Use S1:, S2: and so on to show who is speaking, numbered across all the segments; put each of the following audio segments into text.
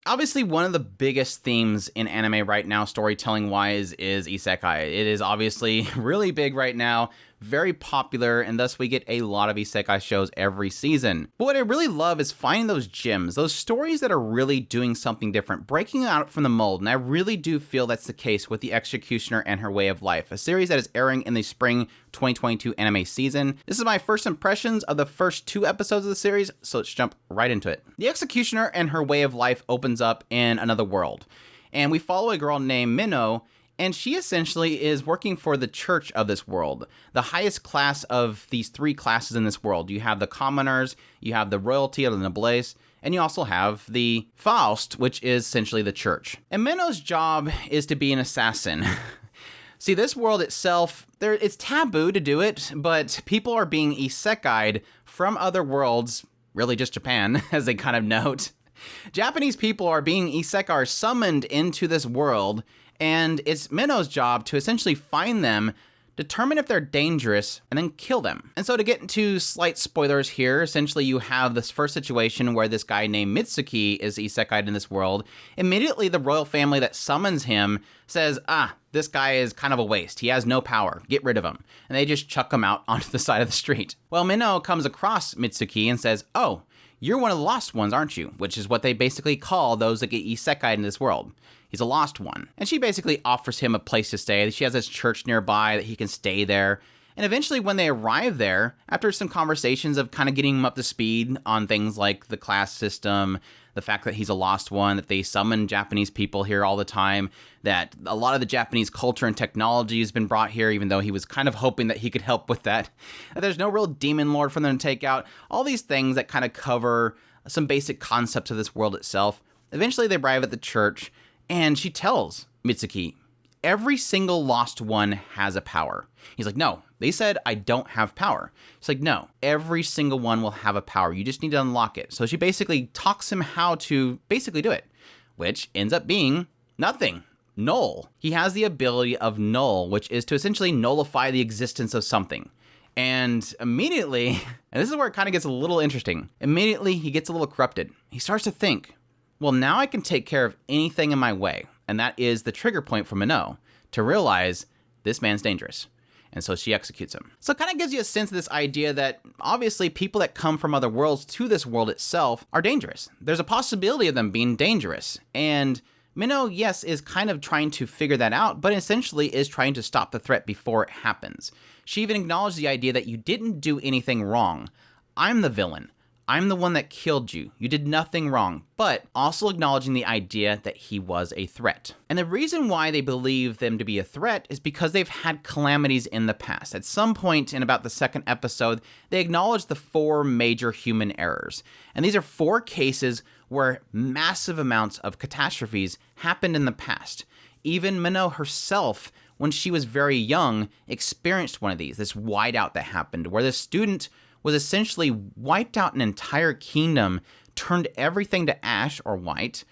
S1: Obviously, one of the biggest themes in anime right now, storytelling-wise, is Isekai. It is obviously really big right now, very popular, and thus we get a lot of Isekai shows every season. But what I really love is finding those gems, those stories that are really doing something different, breaking out from the mold, and I really do feel that's the case with The Executioner and Her Way of Life, a series that is airing in the spring 2022 anime season. This is my first impressions of the first 2 episodes of the series, so let's jump right into it. The Executioner and Her Way of Life opens up in another world, and we follow a girl named Minnow, and she essentially is working for the church of this world, the highest class of these 3 classes in this world. You have the commoners, you have the royalty or the noblesse, and you also have the Faust, which is essentially the church. And Minnow's job is to be an assassin. See, this world itself, it's taboo to do it, but people are being isekai'd from other worlds, really just Japan, as they kind of note. Japanese people are being isekai summoned into this world, and it's Minnow's job to essentially find them, determine if they're dangerous, and then kill them. And so to get into slight spoilers here, essentially you have this first situation where this guy named Mitsuki is isekai'd in this world. Immediately the royal family that summons him says, this guy is kind of a waste. He has no power. Get rid of him. And they just chuck him out onto the side of the street. Well, Minnow comes across Mitsuki and says, oh, you're one of the lost ones, aren't you? Which is what they basically call those that get isekai'd in this world. He's a lost one. And she basically offers him a place to stay. She has this church nearby that he can stay there. And eventually when they arrive there, after some conversations of kind of getting him up to speed on things like the class system, the fact that he's a lost one, that they summon Japanese people here all the time, that a lot of the Japanese culture and technology has been brought here, even though he was kind of hoping that he could help with that there's no real demon lord for them to take out. All these things that kind of cover some basic concepts of this world itself. Eventually they arrive at the church, and she tells Mitsuki, every single lost one has a power. He's like, no, they said I don't have power. She's like, no, every single one will have a power. You just need to unlock it. So she basically talks him how to basically do it, which ends up being nothing. Null. He has the ability of null, which is to essentially nullify the existence of something. And immediately, and this is where it kind of gets a little interesting, immediately he gets a little corrupted. He starts to think, well, now I can take care of anything in my way. And that is the trigger point for Minnow to realize this man's dangerous. And so she executes him. So it kind of gives you a sense of this idea that obviously people that come from other worlds to this world itself are dangerous. There's a possibility of them being dangerous. And Minnow, yes, is kind of trying to figure that out, but essentially is trying to stop the threat before it happens. She even acknowledged the idea that you didn't do anything wrong. I'm the villain. I'm the one that killed you. You did nothing wrong, but also acknowledging the idea that he was a threat. And the reason why they believe them to be a threat is because they've had calamities in the past. At some point in about the 2nd episode, they acknowledge the 4 major human errors. And these are 4 cases where massive amounts of catastrophes happened in the past. Even Minnow herself, when she was very young, experienced one of these, this whiteout that happened, where the student was essentially wiped out an entire kingdom, turned everything to ash or white,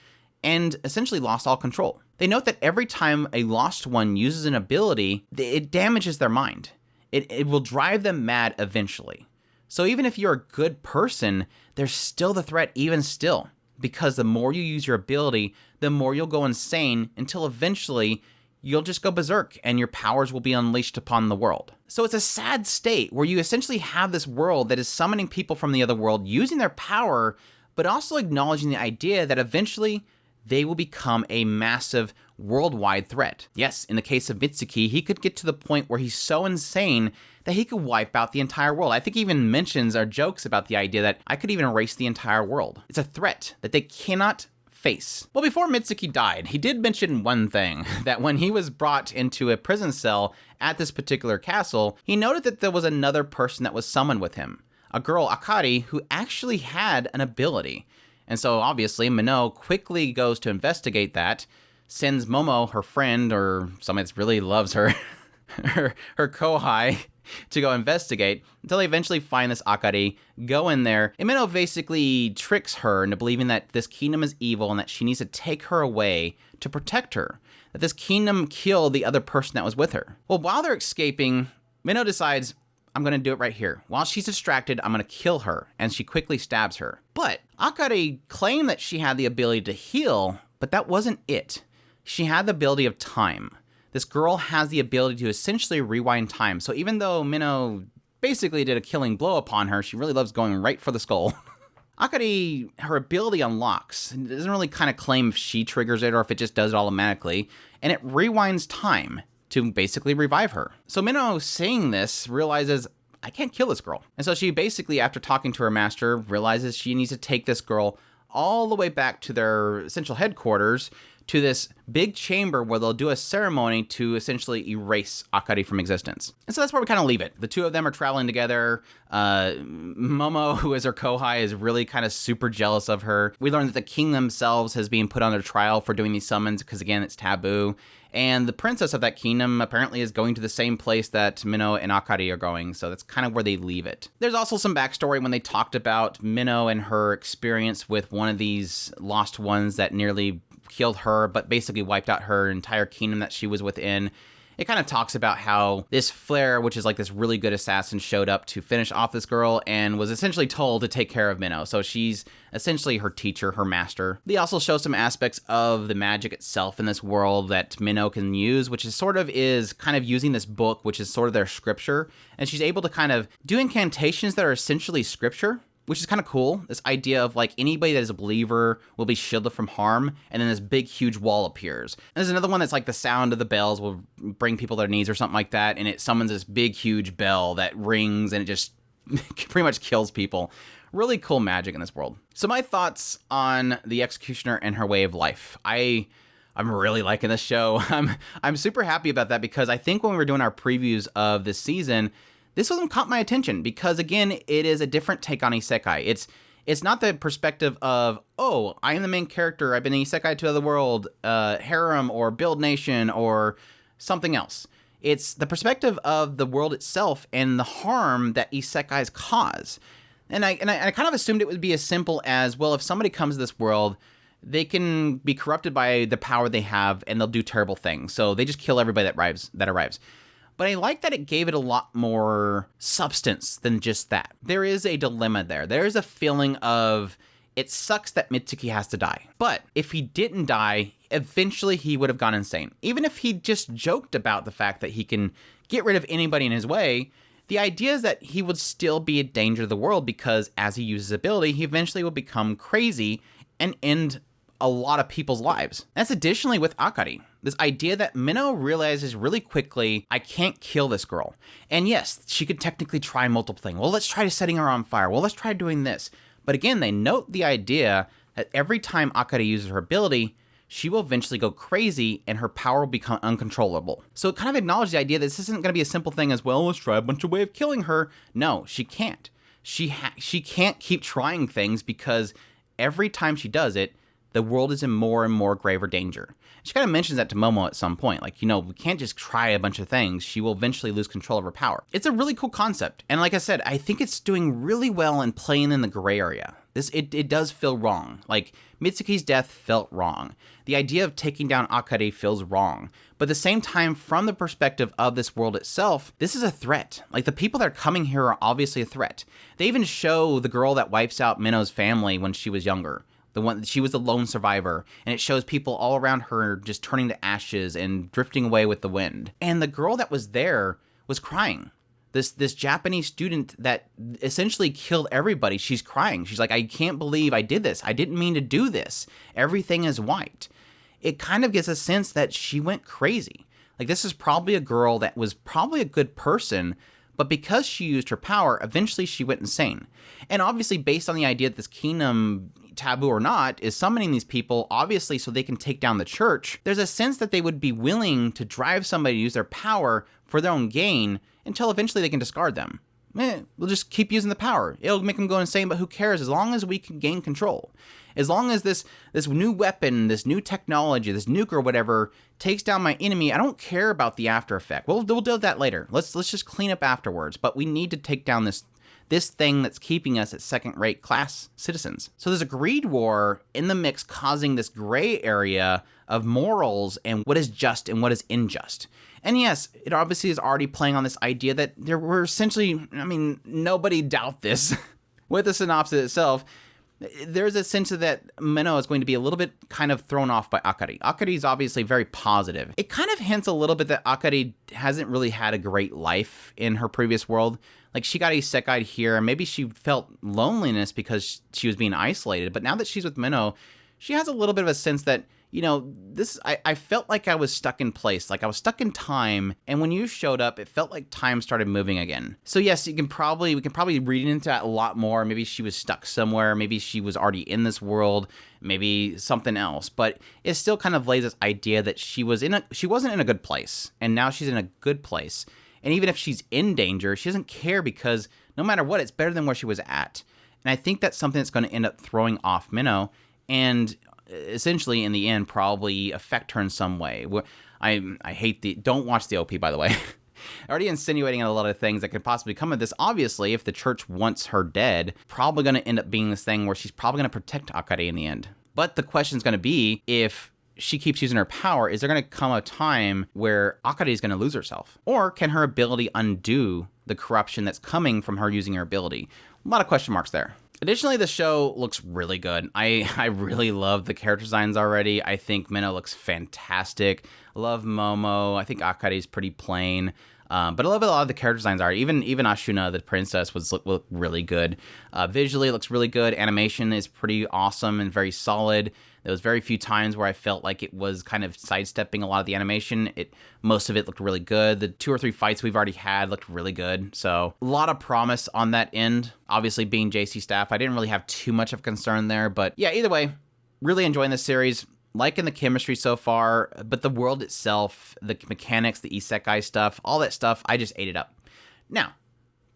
S1: and essentially lost all control. They note that every time a lost one uses an ability, it damages their mind. It will drive them mad eventually. So even if you're a good person, there's still the threat even still, because the more you use your ability, the more you'll go insane until eventually you'll just go berserk and your powers will be unleashed upon the world. So it's a sad state where you essentially have this world that is summoning people from the other world using their power, but also acknowledging the idea that eventually they will become a massive worldwide threat. Yes, in the case of Mitsuki, he could get to the point where he's so insane that he could wipe out the entire world. I think he even mentions or jokes about the idea that I could even erase the entire world. It's a threat that they cannot face. Well, before Mitsuki died, he did mention one thing, that when he was brought into a prison cell at this particular castle, he noted that there was another person that was summoned with him, a girl, Akari, who actually had an ability. And so obviously Minnow quickly goes to investigate that, sends Momo, her friend, or somebody that really loves her, her kohai, to go investigate until they eventually find this Akari, go in there, and Minnow basically tricks her into believing that this kingdom is evil and that she needs to take her away to protect her, that this kingdom killed the other person that was with her. Well, while they're escaping, Minnow decides, I'm going to do it right here. While she's distracted, I'm going to kill her, and she quickly stabs her. But Akari claimed that she had the ability to heal, but that wasn't it. She had the ability of time. This girl has the ability to essentially rewind time. So even though Minnow basically did a killing blow upon her, she really loves going right for the skull. Akari, her ability unlocks. It doesn't really kind of claim if she triggers it or if it just does it automatically, and it rewinds time to basically revive her. So Minnow, seeing this, realizes, I can't kill this girl. And so she basically, after talking to her master, realizes she needs to take this girl all the way back to their central headquarters, to this big chamber where they'll do a ceremony to essentially erase Akari from existence. And so that's where we kind of leave it. The two of them are traveling together. Momo, who is her kohai, is really kind of super jealous of her. We learn that the king themselves has been put under trial for doing these summons because, again, it's taboo. And the princess of that kingdom apparently is going to the same place that Minnow and Akari are going, so that's kind of where they leave it. There's also some backstory when they talked about Minnow and her experience with one of these lost ones that nearly killed her, but basically wiped out her entire kingdom that she was within. It kind of talks about how this Flare, which is like this really good assassin, showed up to finish off this girl and was essentially told to take care of Minnow. So she's essentially her teacher, her master. They also show some aspects of the magic itself in this world that Minnow can use, which is kind of using this book, which is sort of their scripture. And she's able to kind of do incantations that are essentially scripture, which is kind of cool. This idea of like anybody that is a believer will be shielded from harm, and then this big, huge wall appears. And there's another one that's like the sound of the bells will bring people to their knees or something like that, and it summons this big, huge bell that rings, and it just pretty much kills people. Really cool magic in this world. So my thoughts on the Executioner and her way of life. I'm really liking this show. I'm super happy about that because I think when we were doing our previews of this season, this one caught my attention because, again, it is a different take on Isekai. It's not the perspective of, oh, I am the main character, I've been Isekai to the world, harem or build nation or something else. It's the perspective of the world itself and the harm that Isekais cause. And I kind of assumed it would be as simple as, well, if somebody comes to this world, they can be corrupted by the power they have and they'll do terrible things. So they just kill everybody that arrives. But I like that it gave it a lot more substance than just that. There is a dilemma there. There is a feeling of, it sucks that Mitsuki has to die. But if he didn't die, eventually he would have gone insane. Even if he just joked about the fact that he can get rid of anybody in his way, the idea is that he would still be a danger to the world because as he uses his ability, he eventually will become crazy and end a lot of people's lives. That's additionally with Akari. This idea that Minnow realizes really quickly, I can't kill this girl. And yes, she could technically try multiple things. Well, let's try setting her on fire. Well, let's try doing this. But again, they note the idea that every time Akari uses her ability, she will eventually go crazy and her power will become uncontrollable. So it kind of acknowledges the idea that this isn't going to be a simple thing as, well, let's try a bunch of ways of killing her. No, she can't. She can't keep trying things because every time she does it, the world is in more and more graver danger. She kind of mentions that to Momo at some point. Like, we can't just try a bunch of things. She will eventually lose control of her power. It's a really cool concept. And like I said, I think it's doing really well in playing in the gray area. It does feel wrong. Like, Mitsuki's death felt wrong. The idea of taking down Akari feels wrong. But at the same time, from the perspective of this world itself, this is a threat. Like, the people that are coming here are obviously a threat. They even show the girl that wipes out Minnow's family when she was younger. She was the lone survivor, and it shows people all around her just turning to ashes and drifting away with the wind. And the girl that was there was crying. This Japanese student that essentially killed everybody, she's crying. She's like, I can't believe I did this. I didn't mean to do this. Everything is white. It kind of gives a sense that she went crazy. Like, this is probably a girl that was probably a good person, but because she used her power, eventually she went insane. And obviously, based on the idea that this kingdom, taboo or not, is summoning these people, obviously so they can take down the church, there's a sense that they would be willing to drive somebody to use their power for their own gain until eventually they can discard them. We'll just keep using the power. It'll make them go insane, but who cares as long as we can gain control. As long as this new weapon, this new technology, this nuke or whatever takes down my enemy, I don't care about the after effect. We'll deal with that later. Let's just clean up afterwards, but we need to take down this this thing that's keeping us as second-rate class citizens. So there's a greed war in the mix causing this gray area of morals and what is just and what is unjust. And yes, it obviously is already playing on this idea that there were essentially, nobody doubt this. With the synopsis itself, there's a sense that Minnow is going to be a little bit kind of thrown off by Akari. Akari is obviously very positive. It kind of hints a little bit that Akari hasn't really had a great life in her previous world. Like, she got isekai'd here, and maybe she felt loneliness because she was being isolated. But now that she's with Minnow, she has a little bit of a sense that, I felt like I was stuck in place, like I was stuck in time, and when you showed up, it felt like time started moving again. So yes, we can probably read into that a lot more. Maybe she was stuck somewhere, maybe she was already in this world, maybe something else, but it still kind of lays this idea that she wasn't in a good place, and now she's in a good place. And even if she's in danger, she doesn't care because no matter what, it's better than where she was at. And I think that's something that's going to end up throwing off Minnow, and essentially in the end probably affect her in some way. I hate don't watch the OP, by the way. Already insinuating a lot of things that could possibly come of this. Obviously, if the church wants her dead, probably going to end up being this thing where she's probably going to protect Akari in the end. But the question is going to be, if she keeps using her power, is there going to come a time where Akari is going to lose herself? Or can her ability undo the corruption that's coming from her using her ability? A lot of question marks there. Additionally, the show looks really good. I really love the character designs already. I think Minnow looks fantastic. I love Momo. I think Akari's pretty plain. But I love a lot of the character designs are. Even Ashuna, the princess, looked really good. Visually, it looks really good. Animation is pretty awesome and very solid. There was very few times where I felt like it was kind of sidestepping a lot of the animation. Most of it looked really good. The 2 or 3 fights we've already had looked really good. So a lot of promise on that end. Obviously, being JC staff, I didn't really have too much of concern there. But yeah, either way, really enjoying this series. Liking the chemistry so far, but the world itself, the mechanics, the isekai stuff, all that stuff, I just ate it up. Now,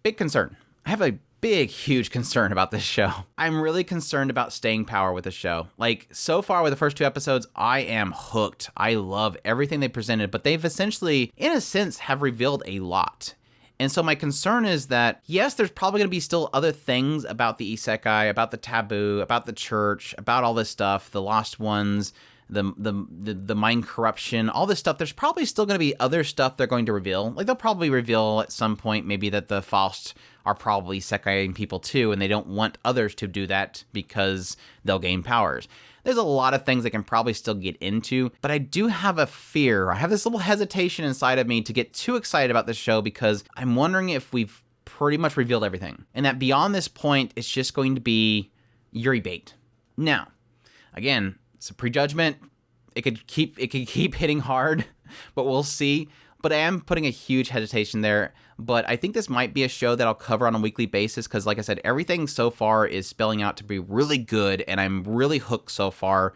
S1: big concern. I have a huge concern about this show. I'm really concerned about staying power with the show. Like, so far with the first 2 episodes, I am hooked. I love everything they presented, but they've essentially, in a sense, have revealed a lot. And so my concern is that, yes, there's probably going to be still other things about the isekai, about the taboo, about the church, about all this stuff, the lost ones, the mind corruption, all this stuff. There's probably still going to be other stuff they're going to reveal. Like, they'll probably reveal at some point maybe that the Faust are probably isekaiing people too, and they don't want others to do that because they'll gain powers. There's a lot of things they can probably still get into, but I do have a fear. I have this little hesitation inside of me to get too excited about this show because I'm wondering if we've pretty much revealed everything, and that beyond this point, it's just going to be Yuri bait. Now, again, it's a prejudgment. It could keep hitting hard, but we'll see. But I am putting a huge hesitation there. But I think this might be a show that I'll cover on a weekly basis because, like I said, everything so far is spelling out to be really good, and I'm really hooked so far.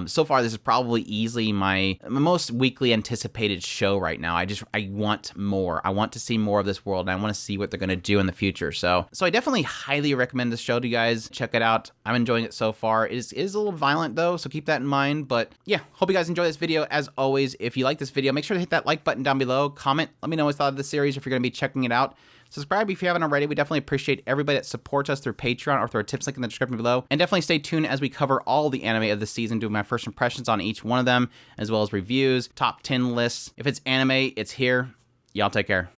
S1: So far, this is probably easily my most weekly anticipated show right now. I want more. I want to see more of this world, and I want to see what they're going to do in the future. So I definitely highly recommend this show to you guys. Check it out. I'm enjoying it so far. It is a little violent, though, so keep that in mind. But yeah, hope you guys enjoy this video. As always, if you like this video, make sure to hit that like button down below. Comment. Let me know what you thought of the series if you're going to be checking it out. Subscribe if you haven't already. We definitely appreciate everybody that supports us through Patreon or through our tips link in the description below. And definitely stay tuned as we cover all the anime of the season, doing my first impressions on each one of them, as well as reviews, top 10 lists. If it's anime, it's here. Y'all take care.